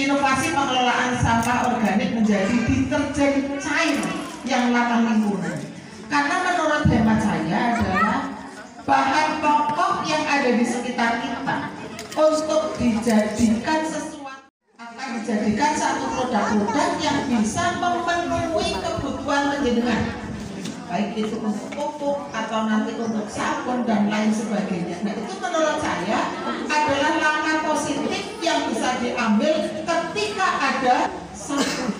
inovasi pengelolaan sampah organik menjadi deterjen cair yang ramah lingkungan. Karena menurut hemat saya adalah bahan pokok yang ada di sekitar kita untuk dijadikan sesuatu, akan dijadikan satu produk-produk yang bisa memenuhi kebutuhan penjenengan, baik itu untuk pupuk atau nanti untuk sabun dan lain sebagainya. Nah, itu menurut saya adalah langkah positif yang bisa diambil ketika ada sampah.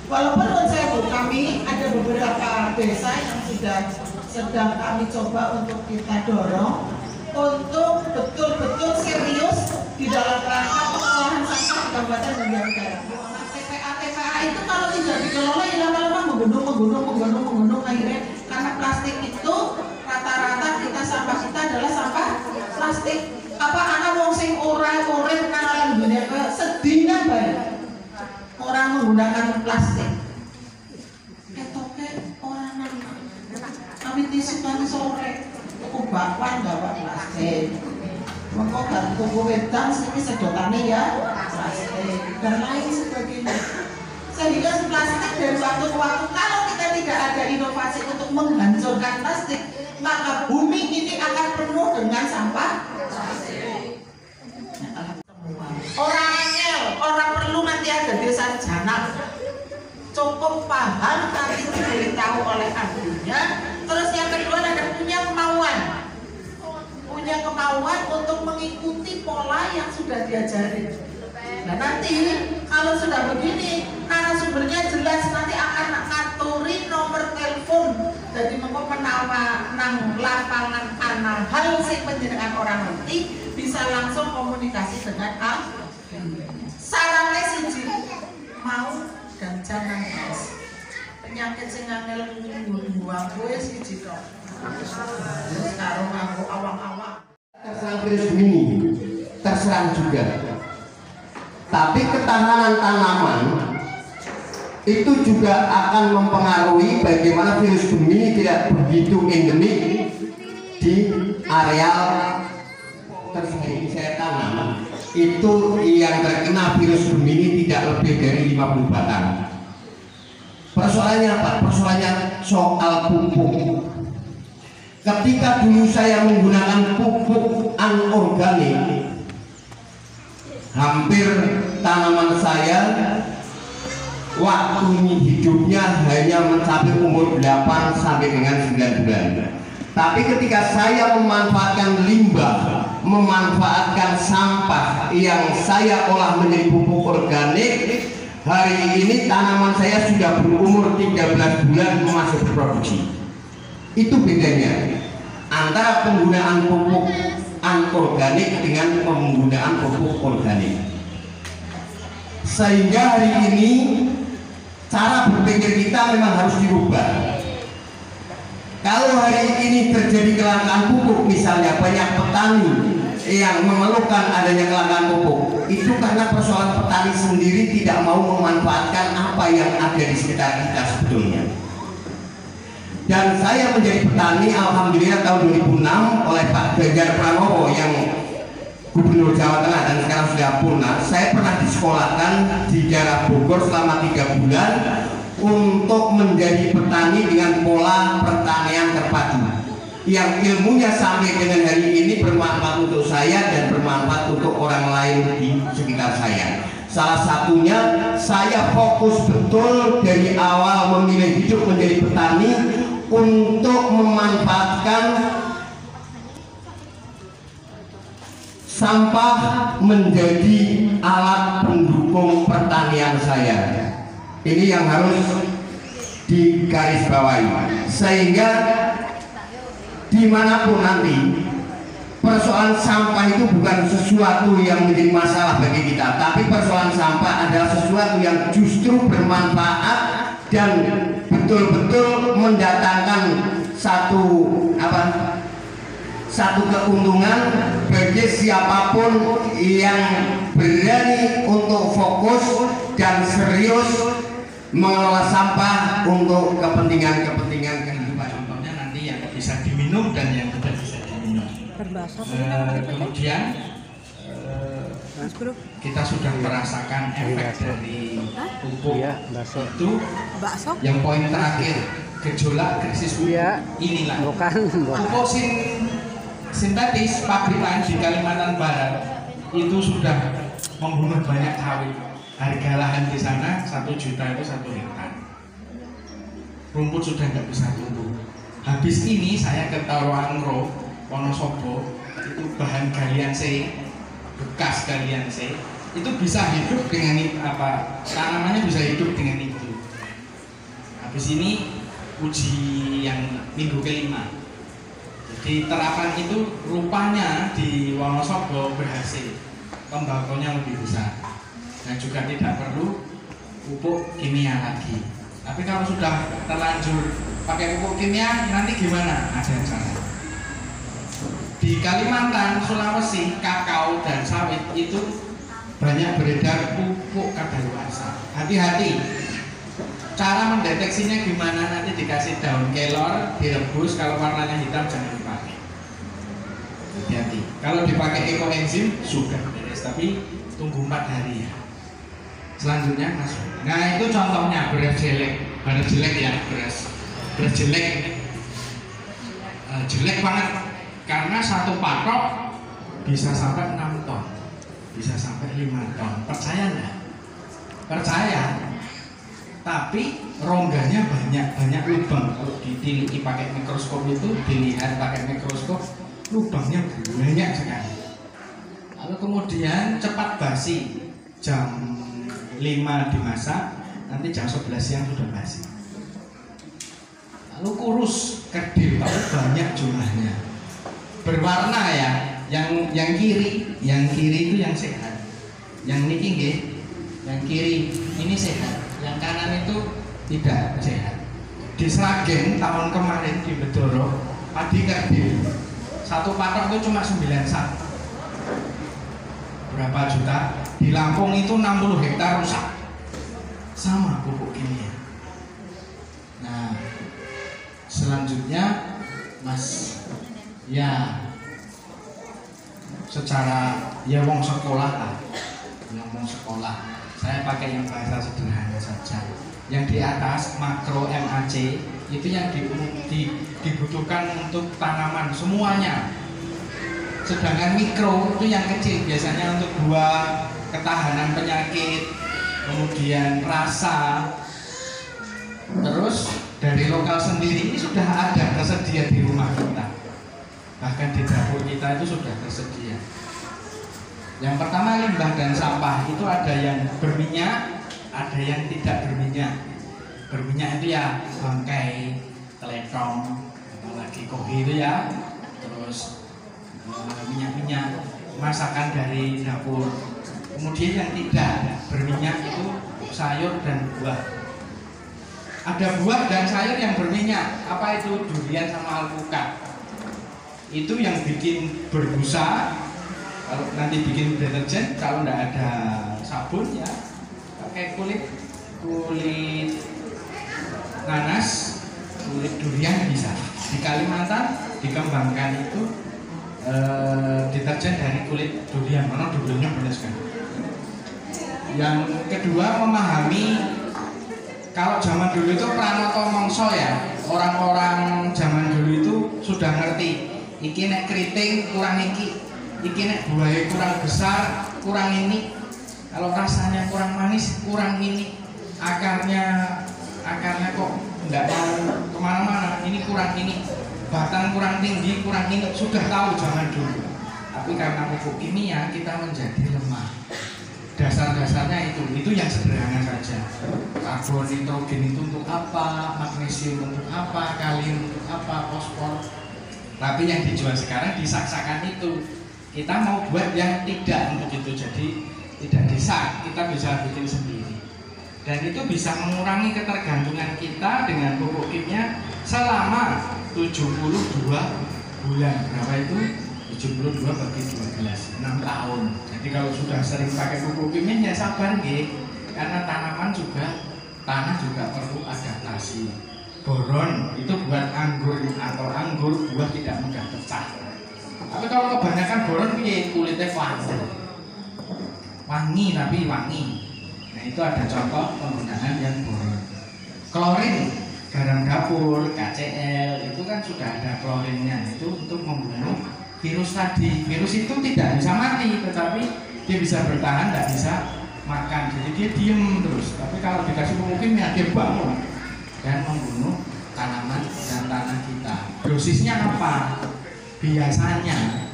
Walaupun menurut saya kami ada beberapa desa yang sedang kami coba untuk kita dorong untuk betul-betul serius di dalam rangka pengolahan sampah di Kabupaten Banjarnegara. TPA itu kalau tidak dikelola ya lama-lama menggunung akhirnya, karena plastik itu rata-rata sampah kita adalah sampah plastik. Apa anak wong sing ora urip nang dunia sedina bae orang menggunakan plastik. Ketoke orang nang kami tisu kami sore tuku bakwan bawa plastik. Mengko gak tuku wedang sini sedotane ya plastik dan lain sebagainya. Sehingga plastik dari waktu ke waktu, kalau kita tidak ada inovasi untuk menghancurkan plastik, maka bumi ini akan penuh dengan sampah plastik. Orang perlu nanti ada desa sarjana, cukup paham nanti diberitahu oleh ahlinya. Terus yang kedua ada punya kemauan untuk mengikuti pola yang sudah diajari. Nah nanti kalau sudah begini, narasumbernya jelas, nanti akan ngaturi nomor telepon. Jadi mengko menawa nang lapangan ana hal sing panjenengan orang ngerti bisa langsung komunikasi dengan sarane siji mau dan jangan mas. Penyakit sing angel buang kowe siji tok. Terus karo nganggo awang-awang. Terserang virus ini, terserang juga. Tapi ketahanan tanaman itu juga akan mempengaruhi bagaimana virus Gemini tidak begitu endemik di areal tersebut. Saya tanam itu yang terkena virus Gemini tidak lebih dari 50 batang. Persoalannya apa? Persoalannya soal pupuk. Ketika dulu saya menggunakan pupuk anorganik, hampir tanaman saya waktu hidupnya hanya mencapai umur 8 sampai dengan 9 bulan. Tapi ketika saya memanfaatkan limbah, memanfaatkan sampah yang saya olah menjadi pupuk organik, hari ini tanaman saya sudah berumur 13 bulan masih berproduksi. Itu bedanya antara penggunaan pupuk anorganik dengan penggunaan pupuk organik. Sehingga hari ini cara berpikir kita memang harus dirubah. Kalau hari ini terjadi kelangkaan pupuk, misalnya banyak petani yang mengeluhkan adanya kelangkaan pupuk, itu karena persoalan petani sendiri tidak mau memanfaatkan apa yang ada di sekitar kita sebetulnya. Dan saya menjadi petani alhamdulillah tahun 2006 oleh Pak Ganjar Pranowo yang Gubernur Jawa Tengah dan sekarang sudah punah. Saya pernah disekolahkan di daerah Bogor selama 3 bulan untuk menjadi petani dengan pola pertanian terpadu, yang ilmunya sampai dengan hari ini bermanfaat untuk saya dan bermanfaat untuk orang lain di sekitar saya. Salah satunya saya fokus betul dari awal memilih hidup menjadi petani untuk memanfaatkan sampah menjadi alat pendukung pertanian saya. Ini yang harus digarisbawahi, sehingga dimanapun nanti persoalan sampah itu bukan sesuatu yang menjadi masalah bagi kita, tapi persoalan sampah adalah sesuatu yang justru bermanfaat dan betul-betul mendatangkan satu keuntungan bagi siapapun yang berani untuk fokus dan serius mengelola sampah untuk kepentingan kehidupan. Contohnya nanti yang bisa diminum dan yang tidak bisa diminum. Kemudian kita sudah merasakan efek dari pupuk itu. Bakso? Yang poin terakhir, gejolak krisis pupuk. Inilah pupuk sintetis pabrik lain di Kalimantan Barat itu sudah membunuh banyak sawit. Harga lahan di sana 1 juta itu 1 hektar. Rumput sudah nggak bisa tumbuh. Habis ini saya ke Tarwangro, Wonosobo, itu bahan galian C, bekas galian C, itu bisa hidup dengan tanamannya bisa hidup dengan itu. Habis ini uji yang minggu kelima. Jadi terapan itu rupanya di Wonosobo berhasil, tembakonya lebih besar dan juga tidak perlu pupuk kimia lagi. Tapi kalau sudah terlanjur pakai pupuk kimia nanti gimana? Ada yang salah. Di Kalimantan, Sulawesi, kakao dan sawit itu banyak beredar pupuk kadaluarsa. Hati-hati. Cara mendeteksinya gimana? Nanti dikasih daun kelor, direbus, kalau warnanya hitam jangan dipakai. Hati-hati. Kalau dipakai ekoenzim sudah beres, tapi tunggu 4 hari ya. Selanjutnya masuk. Nah itu contohnya beras jelek ya, beras jelek, jelek banget karena satu patok bisa sampai 6 ton, bisa sampai 5 ton. Percaya nggak? Percaya. Tapi rongganya banyak lubang. Kalau diteliti pakai mikroskop itu, dilihat pakai mikroskop, lubangnya banyak sekali. Lalu kemudian cepat basi, jam 5 dimasak, nanti jam 11 siang sudah basi. Lalu kurus, kerdil, tapi banyak jumlahnya. Berwarna ya, yang kiri itu yang sehat. Yang niki nggih, yang kiri ini sehat, yang kanan itu tidak sehat. Di Sragen tahun kemarin di Bedoro, padi kerdil. Satu patok itu cuma 9 sak. Berapa juta? Di Lampung itu 60 hektar rusak. Sama pupuk kimia. Nah, selanjutnya Mas, ya secara ya wong sekolah lah, ngomong sekolah. Saya pakai yang bahasa sederhana saja. Yang di atas makro MAC itu yang dibutuhkan untuk tanaman semuanya. Sedangkan mikro itu yang kecil, biasanya untuk buah, ketahanan penyakit, kemudian rasa. Terus dari lokal sendiri ini sudah ada tersedia di rumah kita, bahkan di dapur kita itu sudah tersedia. Yang pertama limbah dan sampah itu ada yang berminyak, ada yang tidak berminyak. Berminyak itu ya bangkai, teletong, apalagi kopi itu ya, terus minyak-minyak masakan dari dapur. Kemudian yang tidak berminyak itu sayur dan buah. Ada buah dan sayur yang berminyak. Apa itu? Durian sama alpukat. Itu yang bikin berbusa. Kalau nanti bikin deterjen, kalau tidak ada sabun ya pakai kulit nanas, kulit durian bisa. Di Kalimantan dikembangkan itu deterjen dari kulit durian. Mana duriannya banyak sekali. Yang kedua, memahami. Kalau zaman dulu itu pranoto mongso ya, orang-orang zaman dulu itu sudah ngerti. Iki nek keriting kurang iki nek buahnya kurang besar, kurang ini. Kalau rasanya kurang manis, kurang ini. Akarnya kok nggak mau kemana-mana. Ini kurang ini. Batang kurang tinggi, kurang ini. Sudah tahu zaman dulu. Tapi karena pupuk kimia kita menjadi lemah. Dasar-dasarnya itu yang sederhana saja. Karbon, nitrogen itu untuk apa, magnesium untuk apa, kalium untuk apa, fosfor. Tapi yang dijual sekarang disaksakan itu. Kita mau buat yang tidak untuk itu, jadi tidak disak, kita bisa bikin sendiri. Dan itu bisa mengurangi ketergantungan kita dengan pupuk kimia selama 72 bulan. Berapa itu? 72 bagi 12, 6 tahun. Jadi kalau sudah sering pakai pupuk kimia ya sabar nggih. Karena tanah juga perlu adaptasi. Boron itu buat anggur atau anggur buah tidak mudah pecah. Tapi kalau kebanyakan boron piye kulitnya flanel. wangi tapi wangi. Nah itu ada contoh penggunaan yang boron. Klorin, garam dapur, KCl itu kan sudah ada klorinnya, itu untuk membunuh virus tadi. Virus itu tidak bisa mati, tetapi dia bisa bertahan, tidak bisa makan, jadi dia diem terus. Tapi kalau dikasih pupuk kimia dia bangun dan membunuh tanaman dan tanah kita. Dosisnya apa? Biasanya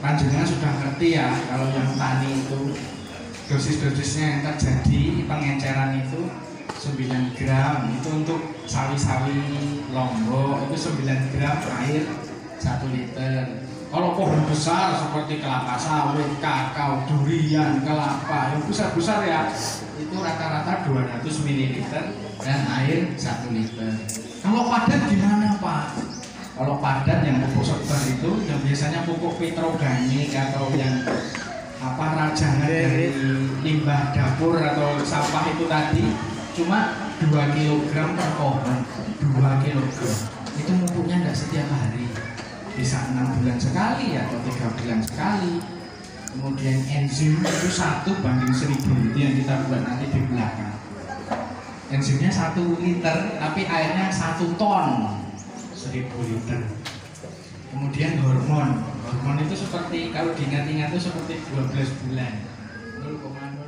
panjenengan sudah ngerti ya, kalau yang tani itu dosis-dosisnya yang terjadi pengenceran itu 9 gram itu untuk sawi-sawi lombok, itu 9 gram air 1 liter. Kalau pohon besar seperti kelapa sawit, kakao, durian, kelapa yang besar-besar ya, itu rata-rata 200 ml dan air 1 liter. Kalau padat gimana Pak? Kalau padat yang pupuk sebar itu yang biasanya pupuk petroganik atau yang apa rajangan dari limbah dapur atau sampah itu tadi cuma 2 kg per pohon, 2 kg. Itu pupuknya tidak setiap hari, bisa 6 bulan sekali atau 3 bulan sekali. Kemudian enzim itu 1 banding 1000, itu yang kita buat nanti di belakang. Enzimnya 1 liter tapi airnya 1 ton, 1000 liter. Kemudian hormon itu seperti kalau diingat-ingat itu seperti 12 bulan 0,0